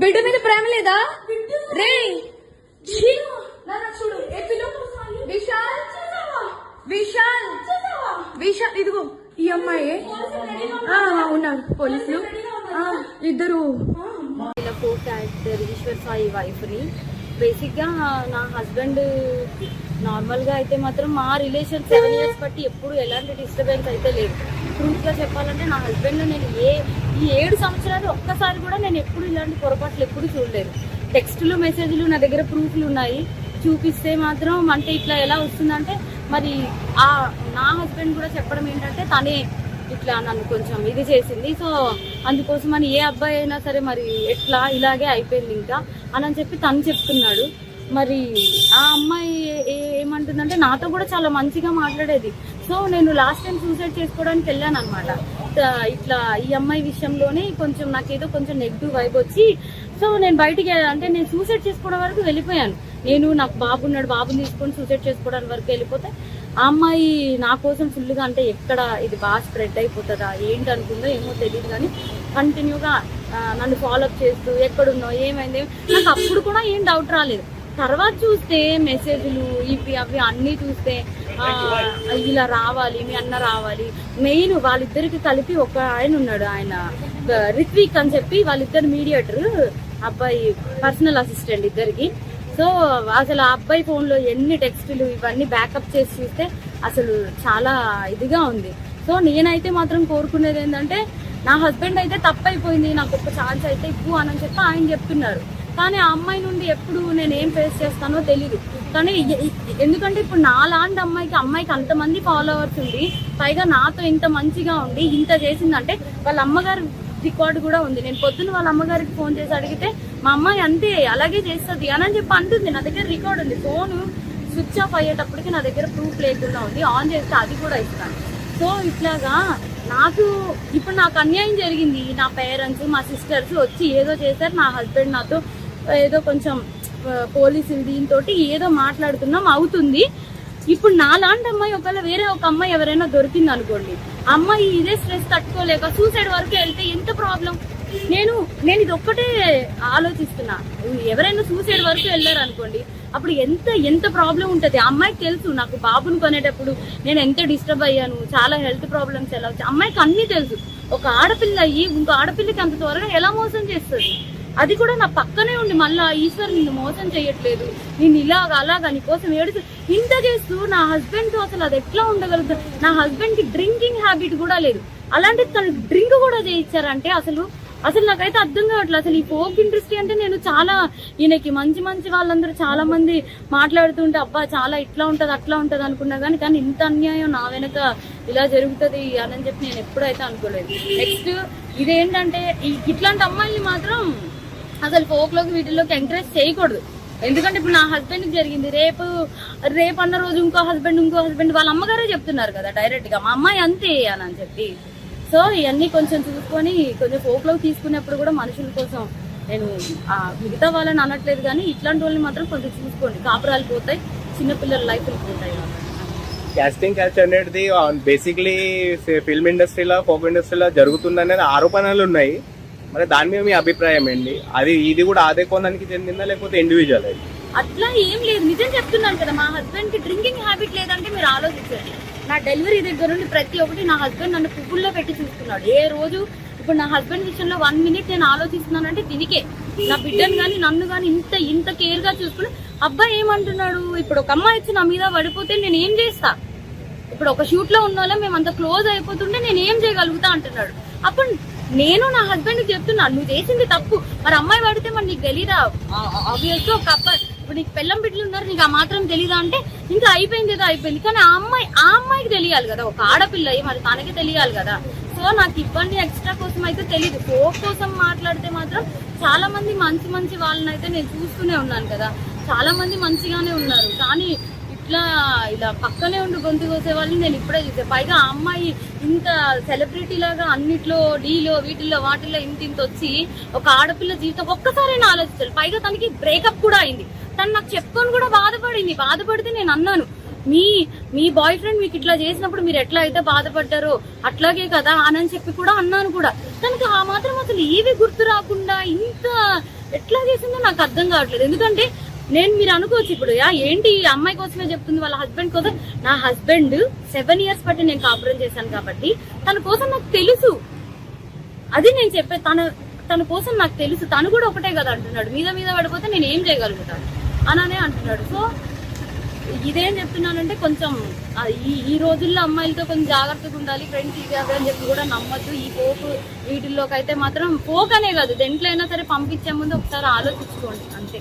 బిడ్డ మీద ప్రేమ లేదా రే చూడు విశాల్ విశాల్ విశాల్ ఇదిగో ఈ అమ్మాయి ఉన్నారు పోలీసులు ఇద్దరు. Court character Eshwar Sai wife ని. బేసిక్ గా నా హస్బెండ్ నార్మల్ గా అయితే మాత్రం మా రిలేషన్ 7 years బట్టి ఎప్పుడు ఎలాంటి డిస్టర్బెన్స్ అయితే లేదు. ట్రూత్ గా చెప్పాలంటే నా హస్బెండ్ నేను ఈ 7 సంవత్సరాలు ఒక్కసారి కూడా నేను ఎప్పుడు ఇలాంటి పొరపాట్లు ఎప్పుడు చూడలేదు. టెక్స్టులు మెసేజ్లు నా దగ్గర ప్రూఫ్లు ఉన్నాయి, చూపిస్తే మాత్రం అంటే ఇట్లా ఎలా వస్తుందంటే మరి నా హస్బెండ్ కూడా చెప్పడం ఏంటంటే తనే ఇట్లా నన్ను కొంచెం ఇది చేసింది, సో అందుకోసం అని ఏ అబ్బాయి అయినా సరే మరి ఎట్లా ఇలాగే అయిపోయింది ఇంకా అని చెప్పి తను చెప్తున్నాడు. మరి ఆ అమ్మాయి ఏమంటుందంటే నాతో కూడా చాలా మంచిగా మాట్లాడేది. సో నేను లాస్ట్ టైం సూసైడ్ చేసుకోవడానికి వెళ్ళాను అనమాట. ఇట్లా ఈ అమ్మాయి విషయంలోనే కొంచెం నాకేదో కొంచెం నెగిటివ్ వైబ్ వచ్చి సో నేను బయటికి అంటే నేను సూసైడ్ చేసుకోవడం వరకు వెళ్ళిపోయాను. నేను నాకు బాబు ఉన్నాడు, బాబుని తీసుకొని సూసైడ్ చేసుకోవడానికి వరకు వెళ్ళిపోతే ఆ అమ్మాయి నా కోసం ఫుల్గా అంటే ఎక్కడ ఇది బాగా స్ప్రెడ్ అయిపోతుందా ఏంటి అనుకుందో ఏమో తెలియదు, కానీ కంటిన్యూగా నన్ను ఫాలోఅప్ చేస్తూ ఎక్కడున్నావు ఏమైంది నాకు అప్పుడు కూడా ఏం డౌట్ రాలేదు. తర్వాత చూస్తే మెసేజ్లు ఇవి అవి అన్నీ చూస్తే ఇలా రావాలి, మీ అన్న రావాలి. మెయిన్ వాళ్ళిద్దరికి కలిపి ఒక ఆయన ఉన్నాడు, ఆయన రిత్విక్ అని చెప్పి వాళ్ళిద్దరు మీడియేటర్, అబ్బాయి పర్సనల్ అసిస్టెంట్ ఇద్దరికి. సో అసలు ఆ అబ్బాయి ఫోన్లో ఎన్ని టెక్స్టులు ఇవన్నీ బ్యాకప్ చేసి చూస్తే అసలు చాలా ఇదిగా ఉంది. సో నేనైతే మాత్రం కోరుకునేది ఏంటంటే నా హస్బెండ్ అయితే తప్పైపోయింది, నాకు ఒక ఛాన్స్ అయితే ఇవ్వు అని చెప్పి ఆయన చెప్తున్నారు. కానీ ఆ అమ్మాయి నుండి ఎప్పుడు నేను ఏం ఫేస్ చేస్తానో తెలీదు. కానీ ఎందుకంటే ఇప్పుడు నాలాంటి అమ్మాయికి అంతమంది ఫాలోవర్స్ ఉండి పైగా నాతో ఇంత మంచిగా ఉండి ఇంత చేసిందంటే వాళ్ళ అమ్మగారు రికార్డు కూడా ఉంది. నేను పొద్దున్న వాళ్ళ అమ్మగారికి ఫోన్ చేసి అడిగితే మా అమ్మాయి అంతే అలాగే చేస్తుంది అని చెప్పి అంటుంది. నా దగ్గర రికార్డు ఉంది, ఫోను స్విచ్ ఆఫ్ అయ్యేటప్పటికి నా దగ్గర ప్రూఫ్ లేకుండా ఉంది, ఆన్ చేస్తే అది కూడా ఇస్తాను. సో ఇట్లాగా ఇప్పుడు నాకు అన్యాయం జరిగింది. నా పేరెంట్స్ మా సిస్టర్స్ వచ్చి ఏదో చేశారు, నా హస్బెండ్ నాతో ఏదో కొంచెం పోలీసులు దీంతో ఏదో మాట్లాడుతున్నాం అవుతుంది. ఇప్పుడు నాలాంటి అమ్మాయి ఒకవేళ వేరే ఒక అమ్మాయి ఎవరైనా దొరికింది అనుకోండి, అమ్మాయి ఇదే స్ట్రెస్ తట్టుకోలేక సూసైడ్ వరకు వెళ్తే ఎంత ప్రాబ్లం. నేను ఇది ఒక్కటే ఆలోచిస్తున్నా, ఎవరైనా సూసైడ్ వరకు వెళ్ళారు అనుకోండి అప్పుడు ఎంత ప్రాబ్లం ఉంటుంది. అమ్మాయికి తెలుసు నాకు బాబుని కొనేటప్పుడు నేను ఎంత డిస్టర్బ్ అయ్యాను, చాలా హెల్త్ ప్రాబ్లమ్స్ ఎలా వచ్చాయి అమ్మాయికి అన్నీ తెలుసు. ఒక ఆడపిల్ల అయ్యి ఇంకో ఆడపిల్లకి అంత త్వరగా ఎలా మోసం చేస్తుంది, అది కూడా నా పక్కనే ఉండి మళ్ళా ఈశ్వర్ నిన్ను మోసం చేయట్లేదు, నేను అలాగా నీకోసం ఏడుస్తూ ఇంత చేస్తూ నా హస్బెండ్ తో అసలు అది ఎట్లా ఉండగలుగుతుంది. నా హస్బెండ్ కి డ్రింకింగ్ హ్యాబిట్ కూడా లేదు, అలాంటి తను డ్రింక్ కూడా చేయించారంటే అసలు నాకైతే అర్థం కావట్లేదు. అసలు ఈ ఫోక్ ఇండస్ట్రీ అంటే నేను చాలా ఈయనకి మంచి వాళ్ళందరూ చాలా మంది మాట్లాడుతుంటే అబ్బా చాలా ఇట్లా ఉంటది అట్లా ఉంటది అనుకున్నా కానీ ఇంత అన్యాయం నా వెనక ఇలా జరుగుతుంది అని చెప్పి నేను ఎప్పుడైతే అనుకోలేదు. నెక్స్ట్ ఇదేంటంటే ఇట్లాంటి అమ్మాయిని మాత్రం అసలు ఫోక్లోకి వీటిల్లోకి ఎంకరేజ్ చేయకూడదు. ఎందుకంటే ఇప్పుడు నా హస్బెండ్కి జరిగింది, రేపు అన్న రోజు ఇంకో హస్బెండ్ వాళ్ళ అమ్మగారే చెప్తున్నారు కదా డైరెక్ట్ గా మా అమ్మాయి అంతే అని చెప్పి. సో ఇవన్నీ కొంచెం చూసుకొని కొంచెం ఫోక్లోకి తీసుకునేప్పుడు కూడా మనుషుల కోసం నేను మిగతా వాళ్ళని అనట్లేదు, కానీ ఇట్లాంటి వాళ్ళని మాత్రం కొంచెం చూసుకోండి, కాపురాలు పోతాయి, చిన్నపిల్లల లైఫ్లు పోతాయి. కాస్టింగ్ క్యాచ్ అనేది బేసిక్లీ ఫిల్మ్ ఇండస్ట్రీలో ఫోక్ ఇండస్ట్రీలో జరుగుతుందనేది ఆరోపణలు ఉన్నాయి. మరి దాని మీద మీ అభిప్రాయం ఏంటి? ఇది కూడా అదే కోణానికి చెందిందా లేకపోతే ఇండివిజువల్? అట్లా ఏం లేదు, నిజం చెప్తున్నాను కదా. మా హస్బెండ్ కి డ్రింకింగ్ హ్యాబిట్ లేదంటే మీరు ఆలోచించండి. నా డెలివరీ దగ్గర నుండి ప్రతి ఒక్కటి నా హస్బెండ్ నన్ను పువ్వుల్లో పెట్టి చూసుకున్నాడు. ఏ రోజు ఇప్పుడు నా హస్బెండ్ విషయంలో 1 minute నేను ఆలోచిస్తున్నానంటే దీనికే, నా బిడ్డను కానీ నన్ను కానీ ఇంత కేర్ గా చూసుకుని. అబ్బాయి ఏమంటున్నాడు, ఇప్పుడు ఒక అమ్మాయి వచ్చి నా మీద పడిపోతే నేను ఏం చేస్తా, ఇప్పుడు ఒక షూట్ లో ఉన్న వాళ్ళం మేము అంత క్లోజ్ అయిపోతుంటే నేను ఏం చేయగలుగుతా అంటున్నాడు. అప్పుడు నేను నా హస్బెండ్ కి చెప్తున్నా నువ్వు చేసింది తప్పు, మరి అమ్మాయి పడితే మరి నీకు తెలీదా, ఆబ్వియస్ ఒక అబ్బాయి ఇప్పుడు నీకు పెళ్ళం బిడ్డలు ఉన్నారు నీకు ఆ మాత్రం తెలీదా అంటే ఇంకా అయిపోయింది ఏదో అయిపోయింది. కానీ ఆ అమ్మాయికి తెలియాలి కదా, ఒక ఆడపిల్ల మరి తనకి తెలియాలి కదా. సో నాకు ఇబ్బంది ఎక్స్ట్రా కోసం అయితే తెలీదు. ఫోక్ కోసం మాట్లాడితే మాత్రం చాలా మంది మంచి వాళ్ళని అయితే నేను చూస్తూనే ఉన్నాను కదా, చాలా మంది మంచిగానే ఉన్నారు. కానీ ఇలా పక్కనే ఉండి గొంతు కోసే వాళ్ళని నేను ఇప్పుడే చూసే. పైగా ఆ అమ్మాయి ఇంత సెలబ్రిటీ లాగా అన్నిట్లో డీలో వీటిల్లో వాటిల్లో ఇంత వచ్చి ఒక ఆడపిల్ల జీవితం ఒక్కసారైనా ఆలోచించాలి. పైగా తనకి బ్రేకప్ కూడా అయింది, తను నాకు చెప్పుకొని కూడా బాధపడింది. బాధపడితే నేను అన్నాను మీ బాయ్ ఫ్రెండ్ మీకు ఇట్లా చేసినప్పుడు మీరు ఎట్లా అయితే బాధపడ్డారో అట్లాగే కదా అని చెప్పి కూడా అన్నాను కూడా. తనకి ఆ మాత్రం అసలు ఏవి గుర్తు రాకుండా ఇంత ఎట్లా చేసిందో నాకు అర్థం కావట్లేదు. ఎందుకంటే మీరు అనుకోవచ్చు ఇప్పుడు ఏంటి ఈ అమ్మాయి కోసమే చెప్తుంది వాళ్ళ హస్బెండ్ కోసం. నా హస్బెండ్ 7 years బట్టి నేను కాపురం చేశాను కాబట్టి తన కోసం నాకు తెలుసు. అది నేను చెప్పే తన కోసం నాకు తెలుసు. తను కూడా ఒకటే కదా అంటున్నాడు, మీద పడిపోతే నేను ఏం చేయగలుగుతాను అననే అంటున్నాడు. సో ఇదేం చెప్తున్నానంటే కొంచెం ఈ రోజుల్లో అమ్మాయిలతో కొంచెం జాగ్రత్తగా ఉండాలి. ఫ్రెండ్స్ ఇది అవి అని చెప్పి కూడా నమ్మద్దు. ఈ పోకు వీటిల్లోకి అయితే మాత్రం పోక్ అనే కాదు, దేంట్లో అయినా సరే పంపించే ముందు ఒకసారి ఆలోచించుకోండి అంతే.